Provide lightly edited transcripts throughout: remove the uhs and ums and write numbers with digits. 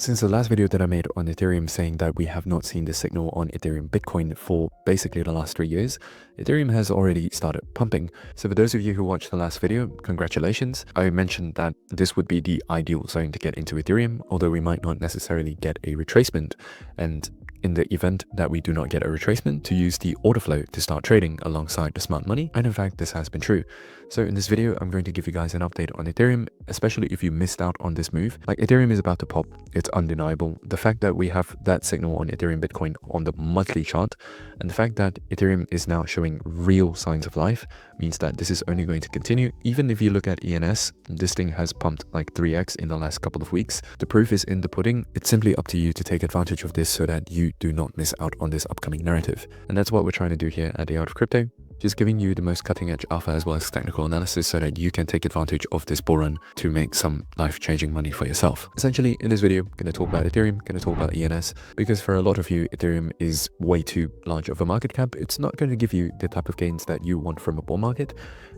Since the last video that I made on Ethereum saying that we have not seen the signal on Ethereum Bitcoin for basically the last 3 years, Ethereum has already started pumping. So for those of you who watched the last video, congratulations. I mentioned that this would be the ideal zone to get into Ethereum, although we might not necessarily get a retracement. And in the event that we do not get a retracement, to use the order flow to start trading alongside the smart money. And in fact, this has been true. So in this video, I'm going to give you guys an update on Ethereum, especially if you missed out on this move. Like, Ethereum is about to pop. It's undeniable. The fact that we have that signal on Ethereum Bitcoin on the monthly chart, and the fact that Ethereum is now showing real signs of life means that this is only going to continue. Even if you look at ENS, this thing has pumped like 3x in the last couple of weeks. The proof is in the pudding. It's simply up to you to take advantage of this so that you do not miss out on this upcoming narrative. And that's what we're trying to do here at The Art of Crypto. Just giving you the most cutting edge alpha as well as technical analysis so that you can take advantage of this bull run to make some life-changing money for yourself. Essentially, in this video, I'm going to talk about Ethereum, going to talk about ENS, because for a lot of you, Ethereum is way too large of a market cap. It's not going to give you the type of gains that you want from a bull market.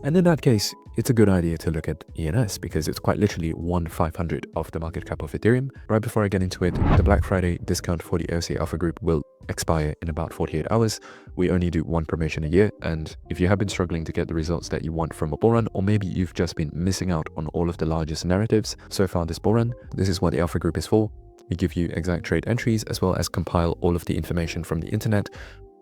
And in that case, it's a good idea to look at ENS because it's quite literally 1/500 of the market cap of Ethereum. Right before I get into it, the Black Friday discount for the OC Alpha Group will expire in about 48 hours. We only do one promotion a year, and if you have been struggling to get the results that you want from a bull run, or maybe you've just been missing out on all of the largest narratives so far this bull run, this is what the Alpha Group is for. We give you exact trade entries as well as compile all of the information from the internet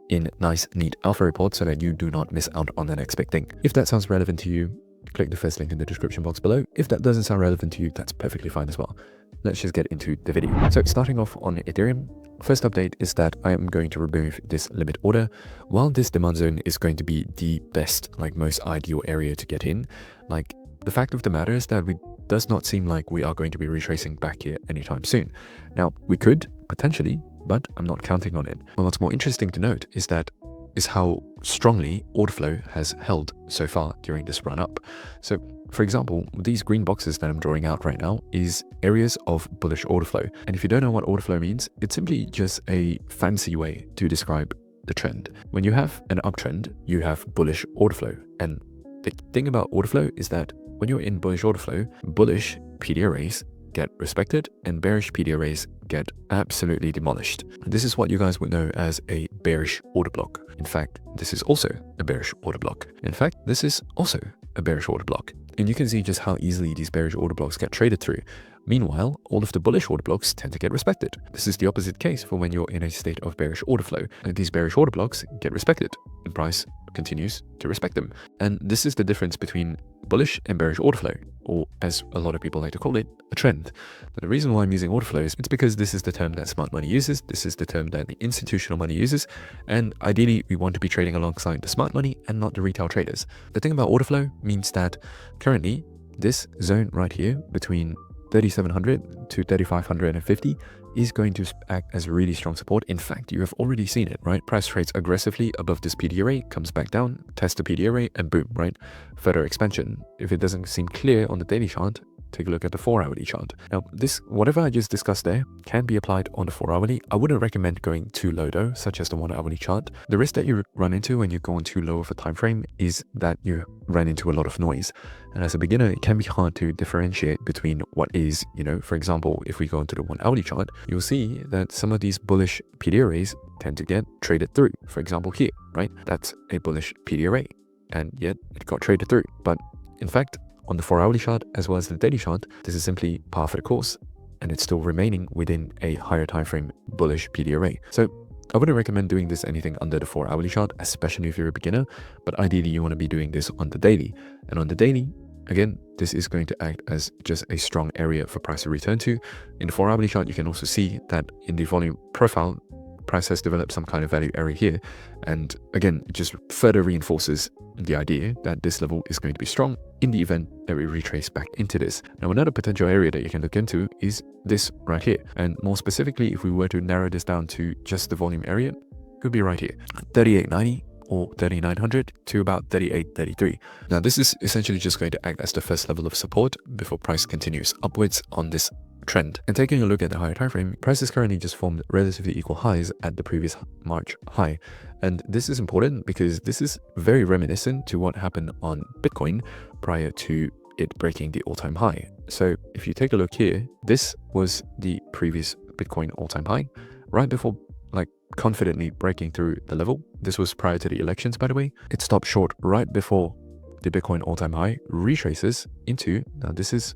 in nice, neat alpha reports so that you do not miss out on the next big thing. If that sounds relevant to you, click the first link in the description box below. If that doesn't sound relevant to you, that's perfectly fine as well. Let's just get into the video. So starting off on Ethereum, first update is that I am going to remove this limit order. While this demand zone is going to be the best, like most ideal area to get in, like the fact of the matter is that it does not seem like we are going to be retracing back here anytime soon. Now, we could potentially, but I'm not counting on it. Well, what's more interesting to note is how strongly order flow has held so far during this run up. So for example, these green boxes that I'm drawing out right now is areas of bullish order flow. And if you don't know what order flow means, it's simply just a fancy way to describe the trend. When you have an uptrend, you have bullish order flow. And the thing about order flow is that when you're in bullish order flow, bullish PD arrays get respected and bearish PD arrays get absolutely demolished. This is what you guys would know as a bearish order block. In fact, this is also a bearish order block. In fact, this is also a bearish order block. And you can see just how easily these bearish order blocks get traded through. Meanwhile, all of the bullish order blocks tend to get respected. This is the opposite case for when you're in a state of bearish order flow. And these bearish order blocks get respected and price continues to respect them. And this is the difference between bullish and bearish order flow, or as a lot of people like to call it, a trend. But the reason why I'm using order flow is it's because this is the term that smart money uses, this is the term that the institutional money uses, and ideally we want to be trading alongside the smart money and not the retail traders. The thing about order flow means that currently this zone right here between 3,700 to 3,550 is going to act as really strong support. In fact, you have already seen it, right? Price trades aggressively above this PD array, comes back down, tests the PD array, and boom, right? Further expansion. If it doesn't seem clear on the daily chart, take a look at the 4-hourly chart. Now, whatever I just discussed there can be applied on the 4-hourly. I wouldn't recommend going too low though, such as the 1-hourly chart. The risk that you run into when you go on too low of a time frame is that you run into a lot of noise. And as a beginner, it can be hard to differentiate between what is, for example, if we go into the 1-hourly chart, you'll see that some of these bullish PD arrays tend to get traded through. For example, here, right? That's a bullish PD array, and yet it got traded through. But in fact, on the 4-hourly chart as well as the daily chart, this is simply par for the course, and it's still remaining within a higher time frame bullish PD array. So I wouldn't recommend doing this anything under the 4-hourly chart, especially if you're a beginner, but ideally you want to be doing this on the daily. And on the daily, again, this is going to act as just a strong area for price to return to. In the 4-hourly chart, you can also see that in the volume profile, price has developed some kind of value area here. And again, it just further reinforces the idea that this level is going to be strong in the event that we retrace back into this. Now, another potential area that you can look into is this right here. And more specifically, if we were to narrow this down to just the volume area, it could be right here, 3890 or 3900 to about 3833. Now, this is essentially just going to act as the first level of support before price continues upwards on this trend. And taking a look at the higher time frame, price has currently just formed relatively equal highs at the previous March high. And this is important because this is very reminiscent to what happened on Bitcoin prior to it breaking the all-time high. So if you take a look here, this was the previous Bitcoin all-time high right before like confidently breaking through the level. This was prior to the elections, by the way. It stopped short right before the Bitcoin all-time high, retraces into, now this is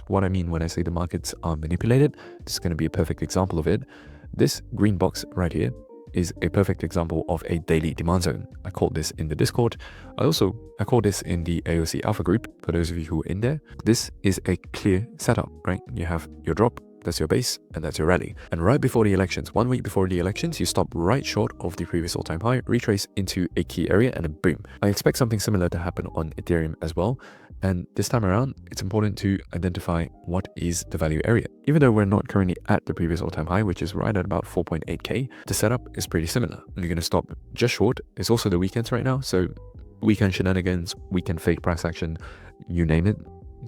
what I mean when I say the markets are manipulated. This is going to be a perfect example of it. This green box right here is a perfect example of a daily demand zone. I called this in the Discord. I call this in the AOC Alpha group, for those of you who are in there. This is a clear setup, right? You have your drop, that's your base, and that's your rally. And right before the elections, 1 week before the elections, you stop right short of the previous all-time high, retrace into a key area, and then boom. I expect something similar to happen on Ethereum as well. And this time around, it's important to identify what is the value area. Even though we're not currently at the previous all-time high, which is right at about 4.8K, the setup is pretty similar. You're going to stop just short. It's also the weekends right now, so weekend shenanigans, weekend fake price action, you name it,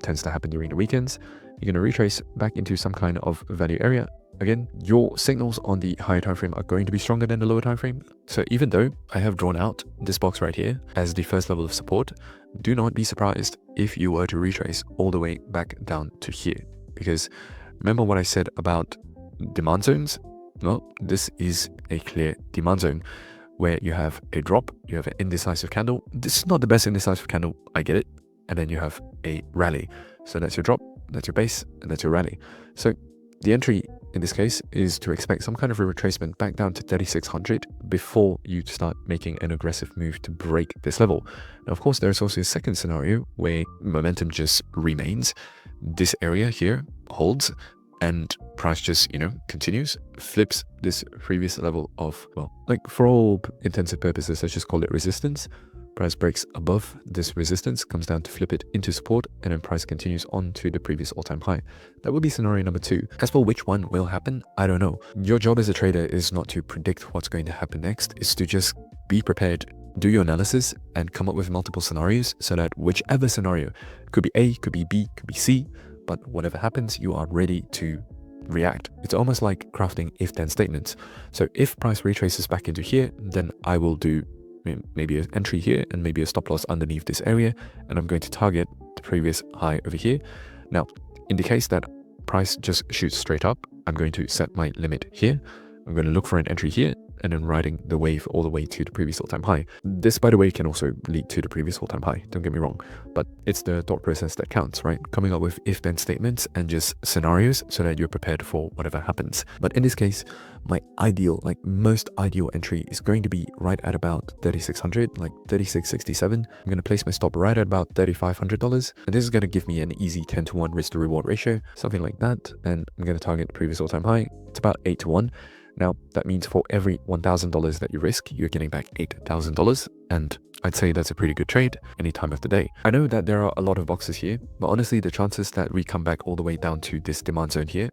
tends to happen during the weekends. You're going to retrace back into some kind of value area. Again, your signals on the higher time frame are going to be stronger than the lower time frame. So even though I have drawn out this box right here as the first level of support, do not be surprised if you were to retrace all the way back down to here. Because remember what I said about demand zones? Well, this is a clear demand zone where you have a drop, you have an indecisive candle. This is not the best indecisive candle, I get it. And then you have a rally. So that's your drop, that's your base, and that's your rally. So the entry in this case is to expect some kind of a retracement back down to 3600 before you start making an aggressive move to break this level. Now, of course, there's also a second scenario where momentum just remains. This area here holds and price just, continues, flips this previous level of, well, like for all intensive purposes, let's just call it resistance. Price breaks above this resistance, comes down to flip it into support, and then price continues on to the previous all-time high. That would be scenario number 2. As for which one will happen, I don't know. Your job as a trader is not to predict what's going to happen next. It's to just be prepared, do your analysis, and come up with multiple scenarios so that whichever scenario, could be A, could be B, could be C, but whatever happens, you are ready to react. It's almost like crafting if-then statements. So if price retraces back into here, then I will do maybe an entry here and maybe a stop loss underneath this area, and I'm going to target the previous high over here. Now, in the case that price just shoots straight up, I'm going to set my limit here. I'm going to look for an entry here and then riding the wave all the way to the previous all-time high. This, by the way, can also lead to the previous all-time high, don't get me wrong, but it's the thought process that counts, right? Coming up with if-then statements and just scenarios so that you're prepared for whatever happens. But in this case, my ideal, like most ideal entry is going to be right at about 3600, like 3667. I'm going to place my stop right at about $3,500, and this is going to give me an easy 10-to-1 risk to reward ratio, something like that. And I'm going to target the previous all-time high. It's about 8-to-1. Now, that means for every $1,000 that you risk, you're getting back $8,000. And I'd say that's a pretty good trade any time of the day. I know that there are a lot of boxes here, but honestly, the chances that we come back all the way down to this demand zone here,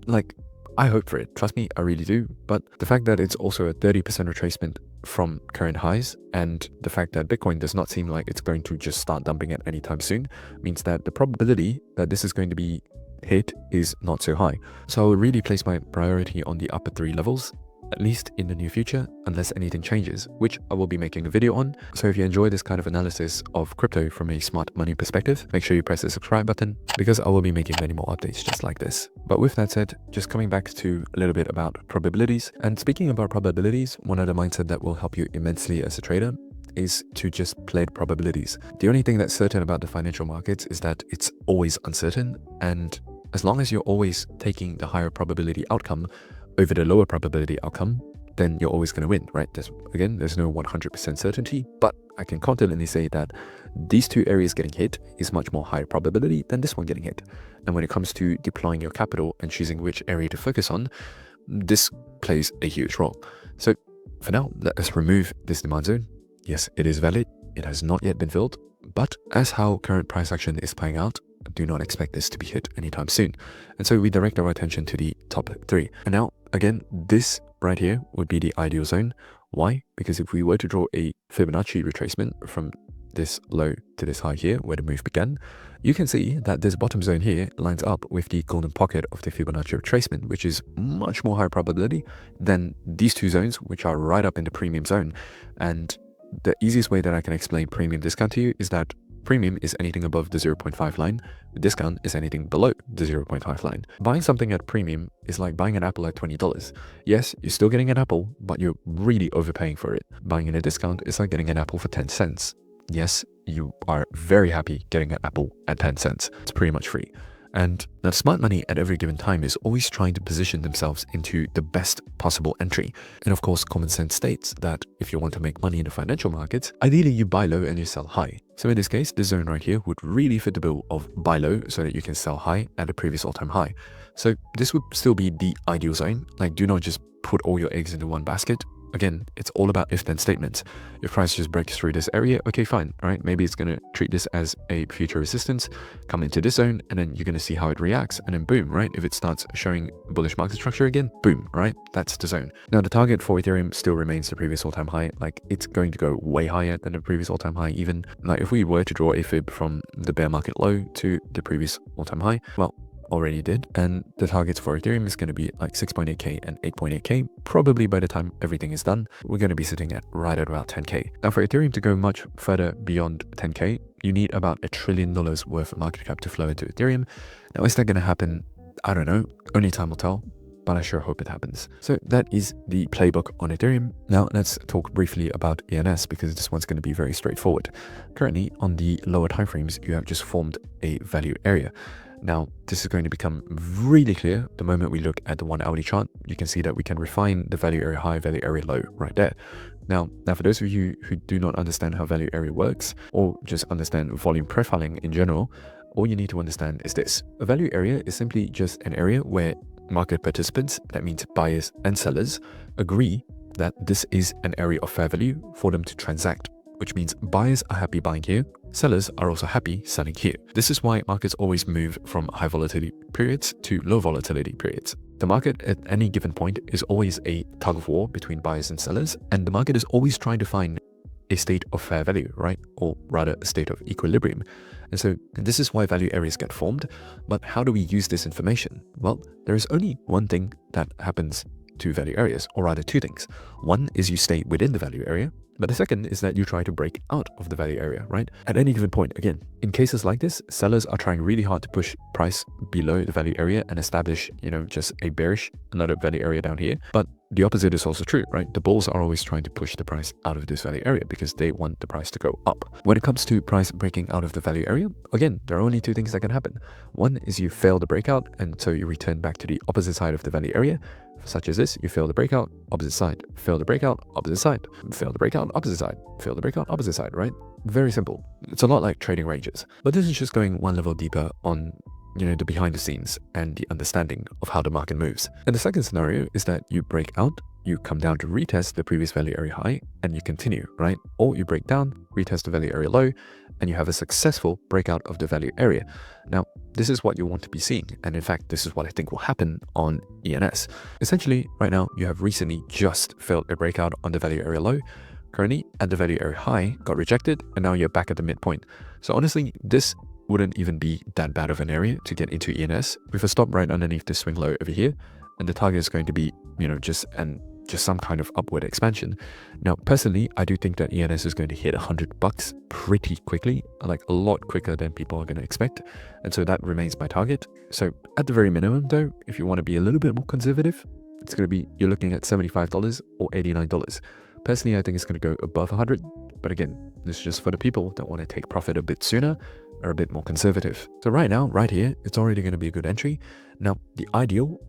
like, I hope for it. Trust me, I really do. But the fact that it's also a 30% retracement from current highs, and the fact that Bitcoin does not seem like it's going to just start dumping at any time soon, means that the probability that this is going to be hit is not so high. So I will really place my priority on the upper 3 levels, at least in the near future, unless anything changes, which I will be making a video on. So if you enjoy this kind of analysis of crypto from a smart money perspective, make sure you press the subscribe button, because I will be making many more updates just like this. But with that said, just coming back to a little bit about probabilities. And speaking about probabilities, one other mindset that will help you immensely as a trader is to just play the probabilities. The only thing that's certain about the financial markets is that it's always uncertain, and as long as you're always taking the higher probability outcome over the lower probability outcome, then you're always going to win, right? There's no 100% certainty, but I can confidently say that these two areas getting hit is much more higher probability than this one getting hit. And when it comes to deploying your capital and choosing which area to focus on, this plays a huge role. So for now, let us remove this demand zone. Yes, it is valid. It has not yet been filled, but as how current price action is playing out, do not expect this to be hit anytime soon. And so we direct our attention to the top 3. And now, again, this right here would be the ideal zone. Why? Because if we were to draw a Fibonacci retracement from this low to this high here, where the move began, you can see that this bottom zone here lines up with the golden pocket of the Fibonacci retracement, which is much more high probability than these two zones, which are right up in the premium zone. And the easiest way that I can explain premium discount to you is that Premium is anything above the 0.5 line. The discount is anything below the 0.5 line. Buying something at premium is like buying an apple at $20. Yes, you're still getting an apple, but you're really overpaying for it. Buying in a discount is like getting an apple for 10 cents. Yes, you are very happy getting an apple at 10 cents. It's pretty much free. And now smart money at every given time is always trying to position themselves into the best possible entry. And of course, common sense states that if you want to make money in the financial markets, ideally you buy low and you sell high. So in this case, this zone right here would really fit the bill of buy low so that you can sell high at the previous all-time high. So this would still be the ideal zone. Like, do not just put all your eggs into one basket. Again, it's all about if-then statements. If price just breaks through this area, okay, fine, right? Maybe it's going to treat this as a future resistance, come into this zone, and then you're going to see how it reacts, and then boom, right? If it starts showing bullish market structure again, boom, right? That's the zone. Now, the target for Ethereum still remains the previous all-time high. Like, it's going to go way higher than the previous all-time high even. Like, if we were to draw a fib from the bear market low to the previous all-time high, well, already did, and the targets for Ethereum is going to be like 6.8k and 8.8k. Probably by the time everything is done, we're going to be sitting at right at about 10k. Now, for Ethereum to go much further beyond 10k, you need about $1 trillion worth of market cap to flow into Ethereum. Now, is that going to happen? I don't know. Only time will tell, but I sure hope it happens. So that is the playbook on Ethereum. Now let's talk briefly about ENS, because this one's going to be very straightforward. Currently, on the lower timeframes, you have just formed a value area. Now, this is going to become really clear the moment we look at the 1 hourly chart. You can see that we can refine the value area high, value area low right there. Now for those of you who do not understand how value area works, or just understand volume profiling in general, all you need to understand is this. A value area is simply just an area where market participants, that means buyers and sellers, agree that this is an area of fair value for them to transact, which means buyers are happy buying here, sellers are also happy selling here. This is why markets always move from high volatility periods to low volatility periods. The market at any given point is always a tug of war between buyers and sellers, and the market is always trying to find a state of fair value, right? Or rather a state of equilibrium. And so this is why value areas get formed. But how do we use this information? Well, there is only one thing that happens to value areas, or rather two things. One is you stay within the value area, but the second is that you try to break out of the value area, right? At any given point, again, in cases like this, sellers are trying really hard to push price below the value area and establish, just a bearish, another value area down here. But the opposite is also true, right? The bulls are always trying to push the price out of this value area because they want the price to go up. When it comes to price breaking out of the value area, again, there are only two things that can happen. One is you fail the breakout, and so you return back to the opposite side of the value area. Such as this, you fail the breakout, opposite side, fail the breakout, opposite side, fail the breakout, opposite side, fail the breakout, opposite side, right? Very simple. It's a lot like trading ranges, but this is just going one level deeper on, the behind the scenes and the understanding of how the market moves. And the second scenario is that you break out, you come down to retest the previous value area high, and you continue, right? Or you break down, retest the value area low, and you have a successful breakout of the value area. Now, this is what you want to be seeing. And in fact, this is what I think will happen on ENS. Essentially, right now, you have recently just failed a breakout on the value area low, currently at the value area high, got rejected, and now you're back at the midpoint. So honestly, this wouldn't even be that bad of an area to get into ENS with a stop right underneath the swing low over here. And the target is going to be, just some kind of upward expansion. Now, personally, I do think that ENS is going to hit $100 pretty quickly, like a lot quicker than people are going to expect. And so that remains my target. So at the very minimum though, if you want to be a little bit more conservative, it's going to be, you're looking at $75 or $89. Personally, I think it's going to go above 100. But again, this is just for the people that want to take profit a bit sooner or a bit more conservative. So right now, right here, it's already going to be a good entry. Now, the ideal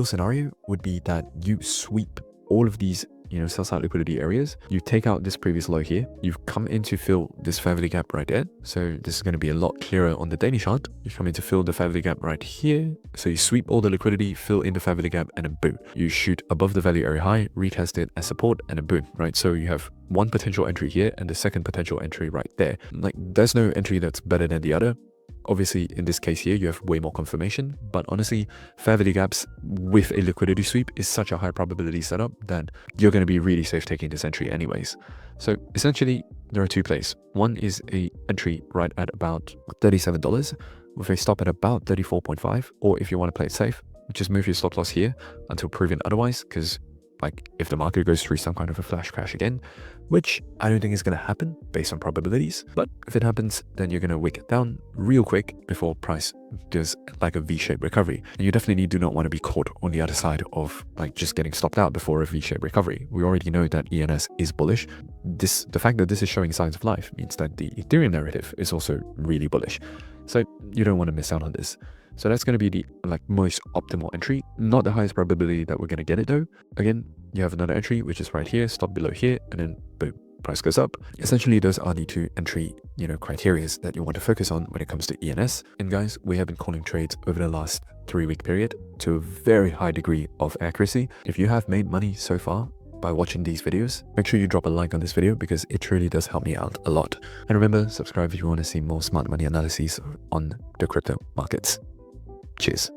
scenario would be that you sweep all of these, sell side liquidity areas. You take out this previous low here. You've come in to fill this fair value gap right there. So this is going to be a lot clearer on the daily chart. You come in to fill the fair value gap right here. So you sweep all the liquidity, fill in the fair value gap, and then boom. You shoot above the value area high, retest it as support, and then boom, right? So you have one potential entry here and the second potential entry right there. Like, there's no entry that's better than the other. Obviously, in this case here, you have way more confirmation, but honestly, fair value gaps with a liquidity sweep is such a high probability setup that you're going to be really safe taking this entry anyways. So essentially, there are two plays. One is a entry right at about $37 with a stop at about 34.5, or if you want to play it safe, just move your stop loss here until proven otherwise, because like if the market goes through some kind of a flash crash again, which I don't think is going to happen based on probabilities. But if it happens, then you're going to wick it down real quick before price does like a V-shaped recovery. And you definitely do not want to be caught on the other side of like just getting stopped out before a V-shaped recovery. We already know that ENS is bullish. The fact that this is showing signs of life means that the Ethereum narrative is also really bullish. So you don't want to miss out on this. So that's going to be the like most optimal entry, not the highest probability that we're going to get it though. Again, you have another entry, which is right here, stop below here, and then boom, price goes up. Essentially, those are the two entry, criteria that you want to focus on when it comes to ENS. And guys, we have been calling trades over the last 3-week period to a very high degree of accuracy. If you have made money so far by watching these videos, make sure you drop a like on this video because it truly does help me out a lot. And remember, subscribe if you want to see more smart money analyses on the crypto markets. Cheers.